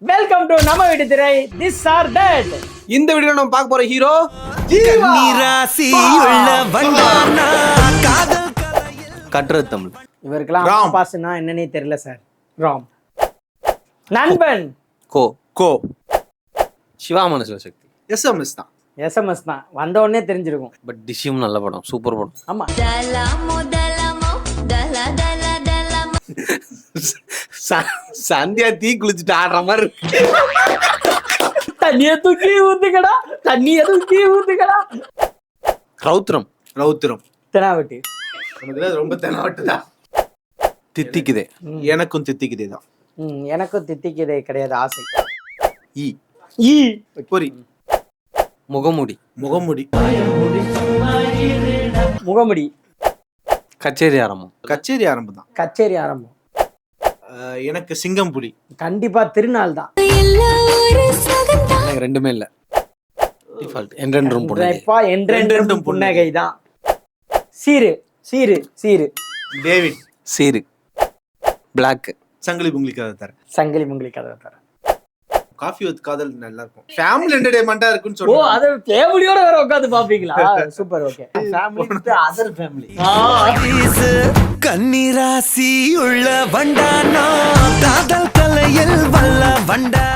Welcome to நம்ம வீட்டு திரை திஸ் ஆர் தட். இந்த வீடியோ நம்ம பார்க்க போற ஹீரோ கட்டுறது தமிழ். இவருக்கெல்லாம் பாஸ்னா என்னன்னே தெரியல சார். ராம் நண்பன் கோ கோ சிவா மனசிவசக்தி எஸ்எம்எஸ் தான். எஸ்எம்எஸ் தான் வந்த உடனே தெரிஞ்சிருக்கும். பட் டிஷ்யூம் நல்ல படம், சூப்பர் படம். ஆமா சந்தியா தீ குளிச்சுட்டு ஆடுற மாதிரி இருக்கு. தண்ணிய தூக்கி ஊத்துக்கடா, தண்ணிய தூக்கி ஊத்துக்கடா. ரௌத்ரம் ரௌத்ரம் தெனாவட்டி ரொம்ப தெனாவட்டு தான். தித்திக்குதே, எனக்கும் தித்திக்குதே தான். எனக்கும் தித்திக்குதே கிடையாது ஆசை. ஈ ஈ பொரி முகமுடி முகமுடி முகமுடி கச்சேரி ஆரம்பம். கச்சேரி ஆரம்பம் தான். கச்சேரி ஆரம்பம். எனக்கு சிங்கம் புலி. கண்டிப்பா திருநாள் தான். எனக்கு ரெண்டுமே இல்ல. டிஃபால்ட் என்றென்றும் புன்னகை தான். சீரு சீரு சீரு டேவிட் சீரு பிளாக் சங்கிலி புங்கிலி கதை தர. சங்கிலி முங்கிலி கதை தர. காஃபி வித் காதல் நல்லா இருக்கும். ஃபேமிலி என்டர்டெயின்மெண்டா இருக்குன்னு ஓ சொல்லுவாங்க. அத ஃபேமிலியோட வேற உட்கார்ந்து பாப்பீங்களா? Super. Okay. Family with other family. கன்னிராசி உள்ள வண்டானா காதல் கலையில் வல்ல வண்டா.